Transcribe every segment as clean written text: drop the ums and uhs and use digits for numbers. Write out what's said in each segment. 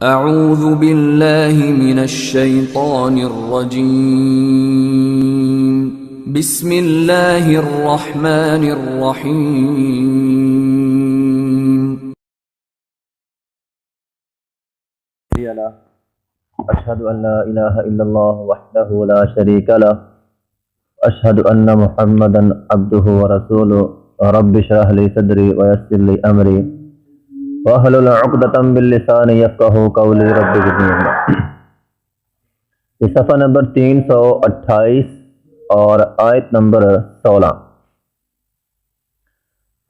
اعوذ باللہ من الشیطان الرجیم بسم اللہ الرحمن الرحیم اشہد ان لا الہ الا اللہ وحدہ لا شریک لہ اشہد ان محمدا عبدہ ورسولہ رب اشرح لی صدری ویسر لی امری واحلل عقدۃ من لسانی یفقہوا قولی رب زدنی علما۔ یہ صفحہ نمبر 328 اور آیت نمبر 16۔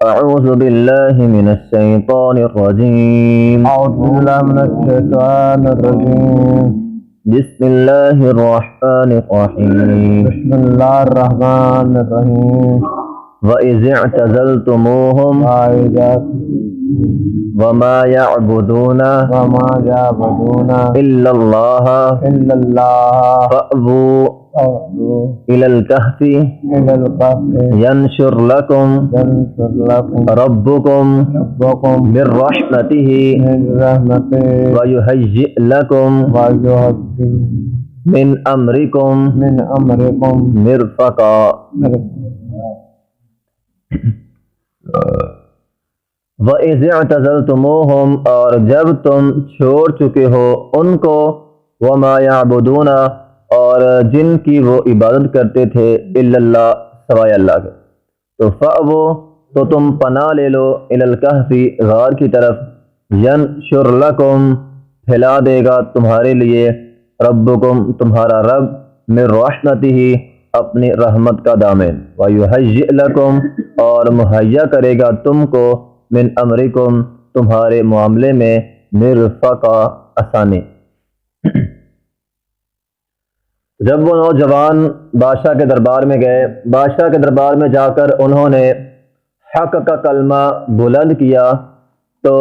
اعوذ باللہ من الشیطان الرجیم اعوذ باللہ من الشیطان الرجیم بسم اللہ الرحمن الرحیم بسم اللہ الرحمن الرحیم وَإِذِ اعْتَزَلْتُمُوهُمْ وَمَا يَعْبُدُونَ إِلَّا اللَّهَ فَأْوُوا إِلَى الْكَهْفِ يَنشُرْ لَكُمْ رَبُّكُمْ مِنْ رَحْمَتِهِ وَيُهَيِّئْ لَكُمْ مِنْ أَمْرِكُمْ مِرْفَقًا۔ وَإِذِ اعْتَزَلْتُمُوهُمْ اور جب تم چھوڑ چکے ہو ان کو، وَمَا يَعْبُدُونَ اور جن کی وہ عبادت کرتے تھے، إِلَّا اللَّهَ سوائے اللہ کے، تو فَأْوُوا تو تم پناہ لے لو إِلَى الْكَهْفِ غار کی طرف، يَنشُرْ لَكُمْ پھیلا دے گا تمہارے لیے، ربکم تمہارا رب، مِنْ رَحْمَتِهِ اپنی رحمت کا دامن، وَيُهَيِّئْ لَكُمْ اور مہیا کرے گا تم کو، من امرکم تمہارے معاملے میں، مرفقا آسانی۔ جب وہ نوجوان بادشاہ کے دربار میں گئے، بادشاہ کے دربار میں جا کر انہوں نے حق کا کلمہ بلند کیا، تو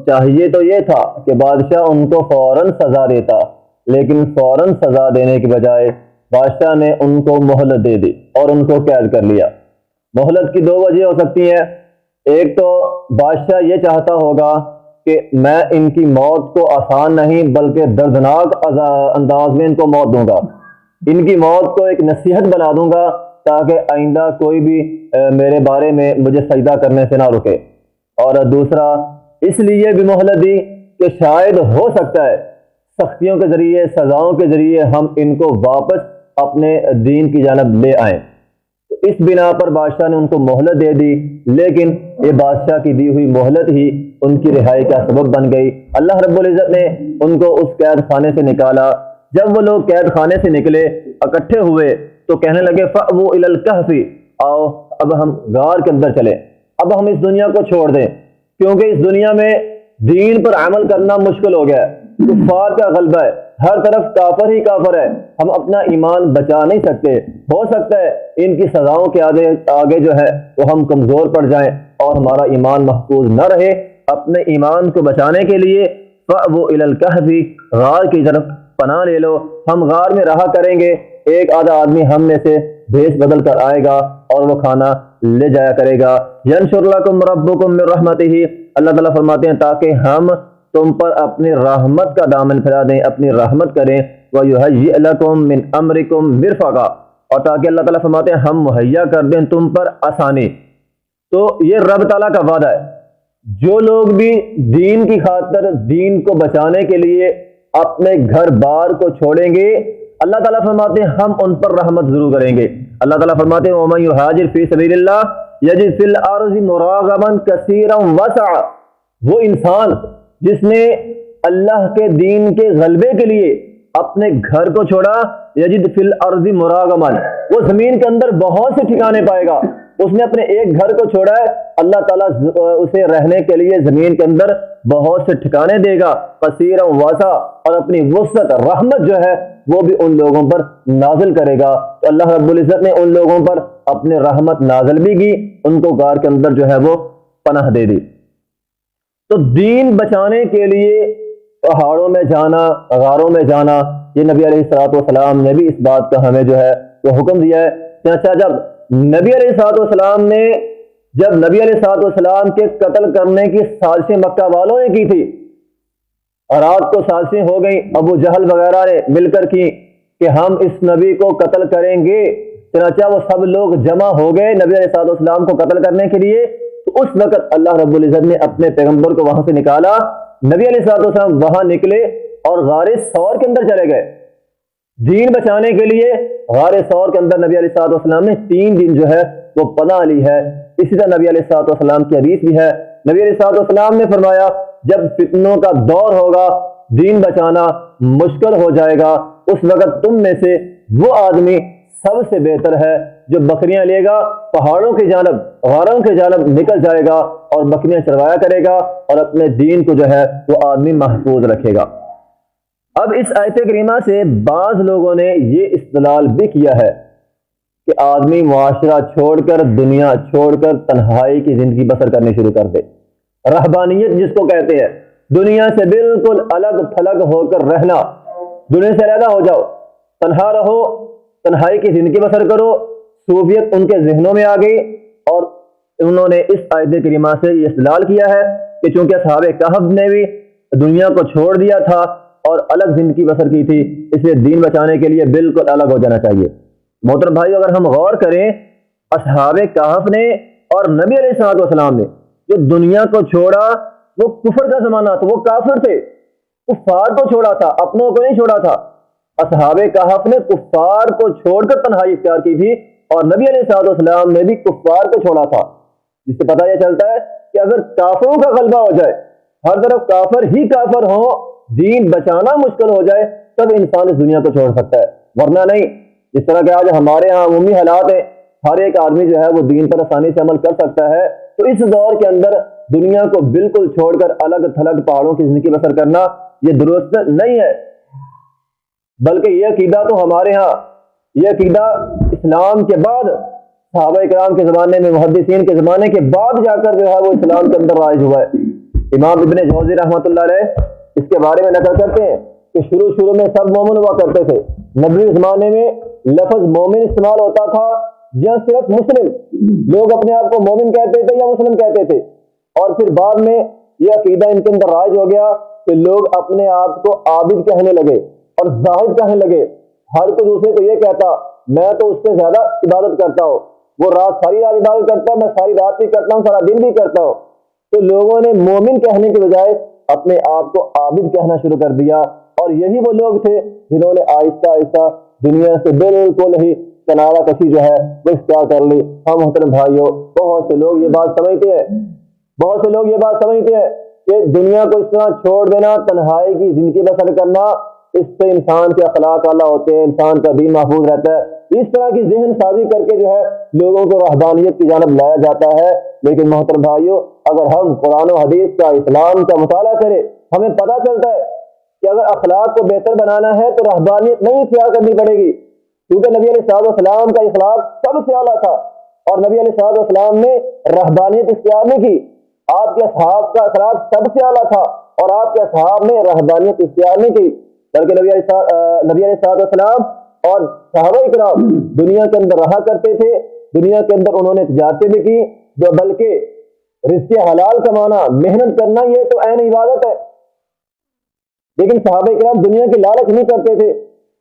چاہیے تو یہ تھا کہ بادشاہ ان کو فوراً سزا دیتا، لیکن فوراً سزا دینے کی بجائے بادشاہ نے ان کو مہلت دے دی اور ان کو قید کر لیا۔ مہلت کی دو وجہ ہو سکتی ہیں، ایک تو بادشاہ یہ چاہتا ہوگا کہ میں ان کی موت کو آسان نہیں بلکہ دردناک انداز میں ان کو موت دوں گا، ان کی موت کو ایک نصیحت بنا دوں گا تاکہ آئندہ کوئی بھی میرے بارے میں مجھے سجدہ کرنے سے نہ رکے، اور دوسرا اس لیے بھی مہلت دی کہ شاید ہو سکتا ہے سختیوں کے ذریعے، سزاؤں کے ذریعے ہم ان کو واپس اپنے دین کی جانب لے آئیں۔ اس بنا پر بادشاہ نے ان کو مہلت دے دی، لیکن یہ بادشاہ کی دی ہوئی مہلت ہی ان کی رہائی کا سبب بن گئی۔ اللہ رب العزت نے ان کو اس قید خانے سے نکالا۔ جب وہ لوگ قید خانے سے نکلے، اکٹھے ہوئے، تو کہنے لگے فَأْوُوا إِلَى الْكَهْفِ، آؤ اب ہم غار کے اندر چلیں، اب ہم اس دنیا کو چھوڑ دیں، کیونکہ اس دنیا میں دین پر عمل کرنا مشکل ہو گیا ہے، کفار کا غلبہ ہے، ہر طرف کافر ہی کافر ہے، ہم اپنا ایمان بچا نہیں سکتے، ہو سکتا ہے ان کی سزاؤں کے آگے جو ہے وہ ہم کمزور پڑ جائیں اور ہمارا ایمان محفوظ نہ رہے۔ اپنے ایمان کو بچانے کے لیے فَأْوُوا إِلَى الْكَهْفِ غار کی طرف پناہ لے لو، ہم غار میں رہا کریں گے، ایک آدھا آدمی ہم میں سے بھیس بدل کر آئے گا اور وہ کھانا لے جایا کرے گا۔ يَنشُرْ لَكُمْ رَبُّكُمْ مِنْ رَحْمَتِهِ، اللہ تعالیٰ فرماتے ہیں تاکہ ہم تم پر اپنی رحمت کا دامن پھیلا دیں، اپنی رحمت کریں، وَيُهَيِّئْ لَكُمْ مِنْ أَمْرِكُمْ مِرْفَقًا، اور تاکہ اللہ تعالیٰ فرماتے ہیں ہم مہیا کر دیں تم پر آسانی۔ تو یہ رب تعالیٰ کا وعدہ ہے، جو لوگ بھی دین کی خاطر، دین کو بچانے کے لیے اپنے گھر بار کو چھوڑیں گے، اللہ تعالیٰ فرماتے ہیں ہم ان پر رحمت ضرور کریں گے۔ اللہ تعالیٰ فرماتے ہیں وَمَن يُهَاجِرْ فِي سَبِيلِ اللَّهِ يَجِدْ فِي الْأَرْضِ مُرَاغَمًا كَثِيرًا وَسَعًا، وہ انسان جس نے اللہ کے دین کے غلبے کے لیے اپنے گھر کو چھوڑا، یجد فی الارض مراغما، وہ زمین کے اندر بہت سے ٹھکانے پائے گا۔ اس نے اپنے ایک گھر کو چھوڑا ہے، اللہ تعالیٰ اسے رہنے کے لیے زمین کے اندر بہت سے ٹھکانے دے گا، کثیرا واسع، اور اپنی وسعت رحمت جو ہے وہ بھی ان لوگوں پر نازل کرے گا۔ تو اللہ رب العزت نے ان لوگوں پر اپنے رحمت نازل بھی کی، ان کو غار کے اندر جو ہے وہ پناہ دے دی۔ تو دین بچانے کے لیے پہاڑوں میں جانا، غاروں میں جانا، یہ نبی علیہ السلام نے بھی اس بات کا ہمیں جو ہے وہ حکم دیا ہے۔ چنانچہ جب نبی علیہ السلام نے جب نبی علیہ السلام کے قتل کرنے کی سازشیں مکہ والوں نے کی تھی، اور رات کو سازشیں ہو گئیں ابو جہل وغیرہ نے مل کر کی کہ ہم اس نبی کو قتل کریں گے، چنانچہ وہ سب لوگ جمع ہو گئے نبی علیہ الصلوۃ والسلام کو قتل کرنے کے لیے۔ تو اس وقت اللہ رب العزت نے اپنے پیغمبر کو وہاں سے نکالا، نبی علیہ الصلوۃ والسلام وہاں نکلے اور غار ثور کے اندر چلے گئے دین بچانے کے لیے۔ غار ثور کے اندر نبی علیہ الصلوۃ والسلام نے 3 دن جو ہے وہ پناہ لی ہے۔ اسی طرح نبی علیہ الصلوۃ والسلام کی حدیث بھی ہے، نبی علیہ الصلوۃ والسلام نے فرمایا جب فتنوں کا دور ہوگا، دین بچانا مشکل ہو جائے گا، اس وقت تم میں سے وہ آدمی سب سے بہتر ہے جو بکریاں لے گا، پہاڑوں کی جانب، غاروں کی جانب نکل جائے گا اور بکریاں چروایا کرے گا اور اپنے دین کو جو ہے وہ آدمی محفوظ رکھے گا۔ اب اس آیت کریمہ سے بعض لوگوں نے یہ استدلال بھی کیا ہے کہ آدمی معاشرہ چھوڑ کر، دنیا چھوڑ کر تنہائی کی زندگی بسر کرنی شروع کر دے، رہبانیت جس کو کہتے ہیں، دنیا سے بالکل الگ تھلگ ہو کر رہنا، دنیا سے علیحدہ ہو جاؤ، تنہا رہو، تنہائی کی زندگی بسر کرو۔ صوفیت ان کے ذہنوں میں آ گئی اور انہوں نے اس آیت کریمہ سے یہ استدلال کیا ہے کہ چونکہ اصحاب کہف نے بھی دنیا کو چھوڑ دیا تھا اور الگ زندگی بسر کی تھی، اس لیے دین بچانے کے لیے بالکل الگ ہو جانا چاہیے۔ محترم بھائی، اگر ہم غور کریں، اصحاب کہف نے اور نبی علیہ الصلوۃ والسلام نے جو دنیا کو چھوڑا وہ کفر کا زمانہ تھا، وہ کافر تھے، کفار کو چھوڑا تھا، اپنوں کو نہیں چھوڑا تھا۔ اصحاب کہف نے کفار کو چھوڑ کر تنہائی اختیار کی تھی اور نبی علیہ الصلوۃ والسلام نے بھی کفار کو چھوڑا تھا، جس سے پتہ یہ چلتا ہے کہ اگر کافروں کا غلبہ ہو جائے، ہر طرف کافر ہی کافر ہوں، دین بچانا مشکل ہو جائے، تب انسان اس دنیا کو چھوڑ سکتا ہے، ورنہ نہیں۔ جس طرح کہ آج ہمارے ہاں عمومی حالات ہیں، ہر ایک آدمی جو ہے وہ دین پر آسانی سے عمل کر سکتا ہے، تو اس دور کے اندر دنیا کو بالکل چھوڑ کر الگ تھلگ پہاڑوں کی زندگی بسر کرنا یہ درست نہیں ہے۔ بلکہ یہ عقیدہ تو ہمارے ہاں، یہ عقیدہ اسلام کے بعد، صحابہ کرام کے زمانے میں، محدثین کے زمانے کے بعد جا کر جو ہے وہ اسلام کے اندر رائج ہوا ہے۔ امام ابن جوزی رحمۃ اللہ علیہ اس کے بارے میں نقل کرتے ہیں کہ شروع میں سب مومن ہوا کرتے تھے، نبوی زمانے میں لفظ مومن استعمال ہوتا تھا یا صرف مسلم، لوگ اپنے آپ کو مومن کہتے تھے یا مسلم کہتے تھے، اور پھر بعد میں یہ عقیدہ ان کے اندر رائج ہو گیا کہ لوگ اپنے آپ کو عابد کہنے لگے اور زاہد کہنے لگے، ہر کوئی دوسرے کو یہ کہتا میں تو اس سے زیادہ عبادت کرتا ہوں، وہ ساری رات عبادت کرتا ہے، میں ساری رات بھی کرتا ہوں، سارا دن بھی کرتا ہوں۔ تو لوگوں نے مومن کہنے کے بجائے اپنے آپ کو عابد کہنا شروع کر دیا، اور یہی وہ لوگ تھے جنہوں نے آہستہ آہستہ دنیا سے بالکل ہی کنارہ کشی جو ہے وہ اختیار کر لی۔ ہم محترم بھائیوں، بہت سے لوگ یہ بات سمجھتے ہیں کہ دنیا کو اس طرح چھوڑ دینا، تنہائی کی زندگی بسر کرنا، اس سے انسان کے اخلاق اعلیٰ ہوتے ہیں، انسان کا دین محفوظ رہتا ہے۔ اس طرح کی ذہن سازی کر کے جو ہے لوگوں کو رہبانیت کی جانب لایا جاتا ہے۔ لیکن محترم بھائیوں، اگر ہم قرآن و حدیث کا، اسلام کا مطالعہ کریں، ہمیں پتہ چلتا ہے کہ اگر اخلاق کو بہتر بنانا ہے تو رہبانیت نہیں اختیار کرنی پڑے گی، کیونکہ نبی علیہ الصلوۃ والسلام کا اخلاق سب سے اعلیٰ تھا اور نبی علیہ الصلوۃ والسلام نے رہبانیت اختیار نہیں کی۔ آپ کے اصحاب کا اخلاق سب سے اعلیٰ تھا اور آپ کے اصحاب نے رہبانیت اختیار نہیں کی، بلکہ نبی علیہ الصلوۃ والسلام اور صحابہ کرام دنیا کے اندر رہا کرتے تھے، دنیا کے اندر انہوں نے تجارتیں بھی کی، جو بلکہ رزق حلال کمانا، محنت کرنا یہ تو عین عبادت ہے۔ لیکن صحابہ کرام دنیا کی لالچ نہیں کرتے تھے،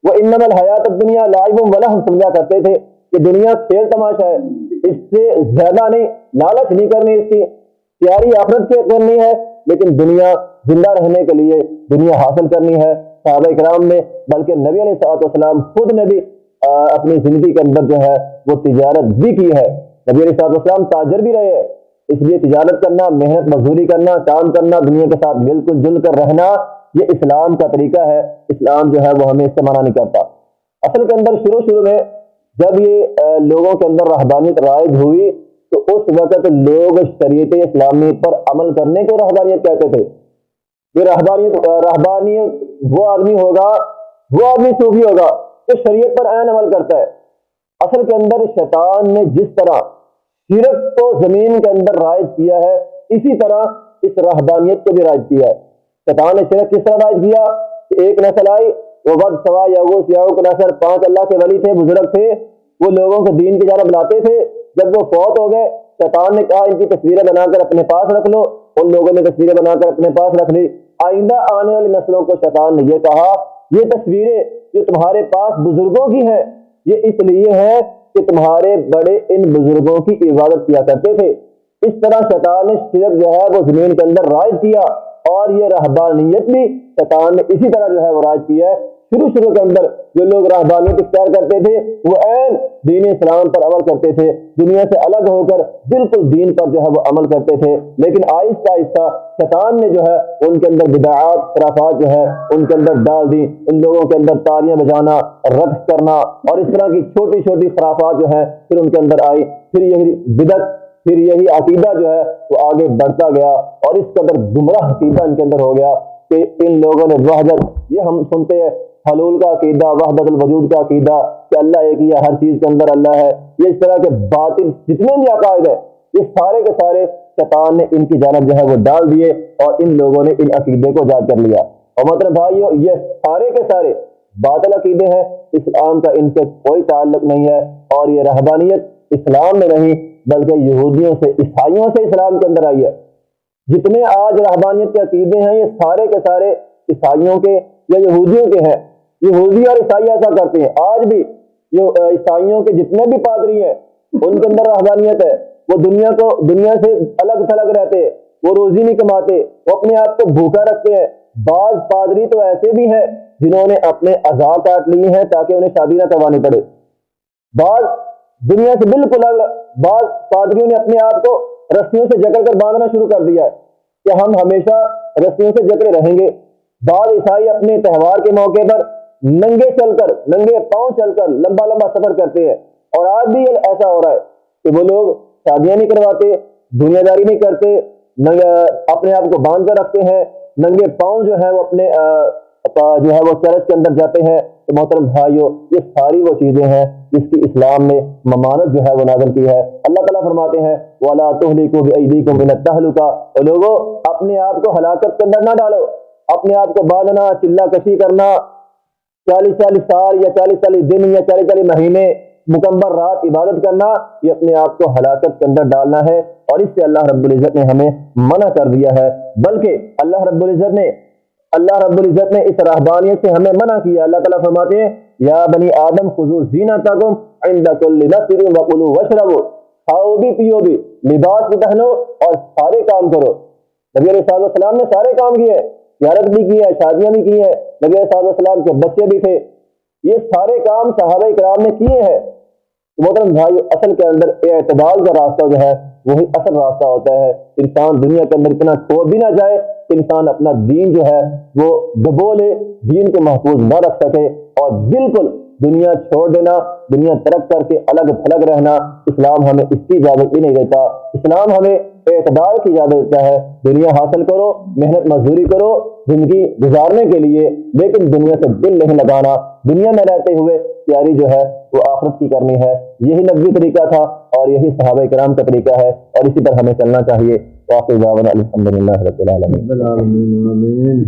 وہ انما الحیات الدنیا لعب و لہو سمجھا کرتے تھے کہ دنیا کھیل تماشا ہے، اس سے زیادہ نہیں، لالچ نہیں کرنی، اس کی تیاری آخرت کے کرنی ہے، لیکن دنیا زندہ رہنے کے لیے دنیا حاصل کرنی ہے۔ صحابہ کرام نے، بلکہ نبی علیہ الصلوۃ والسلام خود نے بھی اپنی زندگی کے اندر جو ہے وہ تجارت بھی کی ہے، نبی علیہ الصلوۃ والسلام تاجر بھی رہے ہیں، اس لیے تجارت کرنا، محنت مزدوری کرنا، کام کرنا، دنیا کے ساتھ مل جل کر رہنا، یہ اسلام کا طریقہ ہے۔ اسلام جو ہے وہ ہمیں اس سے منع نہیں کرتا۔ اصل کے اندر شروع میں جب یہ لوگوں کے اندر رہبانیت رائج ہوئی تو اس وقت لوگ شریعت اسلامی پر عمل کرنے کو رہبانیت کہتے تھے۔ یہ رہبانیت وہ آدمی ہوگا، وہ آدمی صوفی ہوگا جو شریعت پر عین عمل کرتا ہے۔ اصل کے اندر شیطان نے جس طرح شرک کو زمین کے اندر رائج کیا ہے، اسی طرح اس رہبانیت کو بھی رائج کیا ہے۔ شیطان نے شرک کس طرح رائج کیا کہ ایک نسل آئی، وہ ود سوا یغوث یعوق نصر، 5 اللہ کے ولی تھے، بزرگ تھے، وہ لوگوں کو دین کی جانب لاتے تھے۔ جب وہ فوت ہو گئے، شیطان نے کہا ان کی تصویریں بنا کر اپنے پاس رکھ لو، ان لوگوں نے تصویریں بنا کر اپنے پاس رکھ لی۔ آئندہ آنے والی نسلوں کو شیطان نے یہ کہا یہ تصویریں جو تمہارے پاس بزرگوں کی ہیں یہ اس لیے ہے کہ تمہارے بڑے ان بزرگوں کی عبادت کیا کرتے تھے۔ اس طرح شیطان نے شرک جو ہے وہ زمین کے اندر رائج کیا، اور یہ رہبانیت بھی شیطان نے اسی طرح جو ہے وہ رائج کیا ہے۔ شروع کے اندر جو لوگ رہبانیت اختیار کرتے تھے وہ عین دین اسلام پر عمل کرتے تھے، دنیا سے الگ ہو کر بالکل دین پر جو ہے وہ عمل کرتے تھے، لیکن آہستہ آہستہ شیطان نے جو ہے ان کے اندر بدعات خرافات جو ہے ان کے اندر ڈال دی۔ ان لوگوں کے اندر تالیاں بجانا، رقص کرنا اور اس طرح کی چھوٹی چھوٹی خرافات جو ہے پھر ان کے اندر آئی، پھر یہی بدعت، پھر یہی عقیدہ جو ہے وہ آگے بڑھتا گیا، اور اس قدر گمراہ عقیدہ ان کے اندر ہو گیا کہ ان لوگوں نے وحدت، یہ ہم سنتے ہیں حلول کا عقیدہ، وحدت الوجود کا عقیدہ کہ اللہ ایک ہی ہے، ہر چیز کے اندر اللہ ہے، یہ اس طرح کے باطل جتنے بھی عقائد ہیں یہ سارے کے سارے شیطان نے ان کی جانب جو ہے وہ ڈال دیے، اور ان لوگوں نے ان عقیدے کو یاد کر لیا۔ اور مطلب بھائیو یہ سارے کے سارے باطل عقیدے ہیں، اسلام کا ان سے کوئی تعلق نہیں ہے، اور یہ رہبانیت اسلام میں نہیں بلکہ یہودیوں سے، عیسائیوں سے اسلام کے اندر آئی ہے۔ جتنے آج رہبانیت کے عقیدے ہیں یہ سارے کے سارے عیسائیوں کے یا یہودیوں کے ہیں۔ یہودی اور عیسائی ایسا کرتے ہیں، آج بھی جو عیسائیوں کے جتنے بھی پادری ہیں ان کے اندر رہبانیت ہے، وہ دنیا سے الگ تھلگ رہتے ہیں، وہ روزی نہیں کماتے، وہ اپنے آپ کو بھوکا رکھتے ہیں۔ بعض پادری تو ایسے بھی ہیں جنہوں نے اپنے اعضاء کاٹ لیے ہیں تاکہ انہیں شادی نہ کروانی پڑے۔ بعض دنیا سے بالکل الگ، بعض پادریوں نے اپنے آپ کو رسیوں سے جکڑ کر باندھنا شروع کر دیا ہے کہ ہم ہمیشہ رسیوں سے جکڑے رہیں گے۔ بعض عیسائی اپنے تہوار کے موقع پر ننگے پاؤں چل کر لمبا سفر کرتے ہیں، اور آج بھی ایسا ہو رہا ہے کہ وہ لوگ شادیاں نہیں کرواتے، دنیا داری نہیں کرتے، اپنے آپ کو باندھ کر رکھتے ہیں، ننگے پاؤں جو ہے وہ اپنے جو ہے وہ چرچ کے اندر جاتے ہیں۔ تو محترم بھائیو یہ ساری وہ چیزیں ہیں جس کی اسلام نے ممانعت جو ہے وہ نازل کی ہے۔ اللہ تعالیٰ فرماتے ہیں وَلَا تُهْلِكُوا بِأَيْدِيكُمْ إِلَى التَّهْلُكَةِ، اور لوگوں اپنے آپ کو ہلاکت کے اندر نہ ڈالو، اپنے آپ کو باندھنا، چلا کشی کرنا، 40 سال یا 40 دن یا 40 مہینے مکمل رات عبادت کرنا، یہ اپنے آپ کو ہلاکت کے اندر ڈالنا ہے، اور اس سے اللہ رب العزت نے ہمیں منع کر دیا ہے۔ بلکہ اللہ رب العزت نے اس رہبانیت سے ہمیں منع کیا۔ اللہ تعالیٰ فرماتے ہیں یا بنی آدم خذوا زینتکم عند کل مسجد وکلوا واشربوا، کھاؤ بھی پیو بھی، لباس بھی پہنو اور سارے کام کرو۔ نبی علیہ السلام نے سارے کام کیے، زیارت بھی کی ہے، شادیاں بھی کی ہیں، نبی علیہ السلام کے بچے بھی تھے، یہ سارے کام صحابہ کرام نے کیے ہیں۔ محترم بھائیو اصل کے اندر اعتدال کا راستہ جو ہے وہی اصل راستہ ہوتا ہے۔ انسان دنیا کے اندر اتنا کھو بھی نہ جائے، انسان اپنا دین جو ہے وہ دبو لے، دین کو محفوظ نہ رکھ سکے، اور بالکل دنیا چھوڑ دینا، دنیا ترک کر کے الگ تھلگ رہنا، اسلام ہمیں اس کی اجازت بھی نہیں دیتا۔ اسلام ہمیں اعتدال کی اجازت دیتا ہے، دنیا حاصل کرو، محنت مزدوری کرو زندگی گزارنے کے لیے، لیکن دنیا سے دل نہیں لگانا، دنیا میں رہتے ہوئے تیاری جو ہے وہ آخرت کی کرنی ہے۔ یہی نبوی طریقہ تھا اور یہی صحابہ کرام کا طریقہ ہے، اور اسی پر ہمیں چلنا چاہیے۔ وآخر دعوانا الحمدللہ رب العالمین۔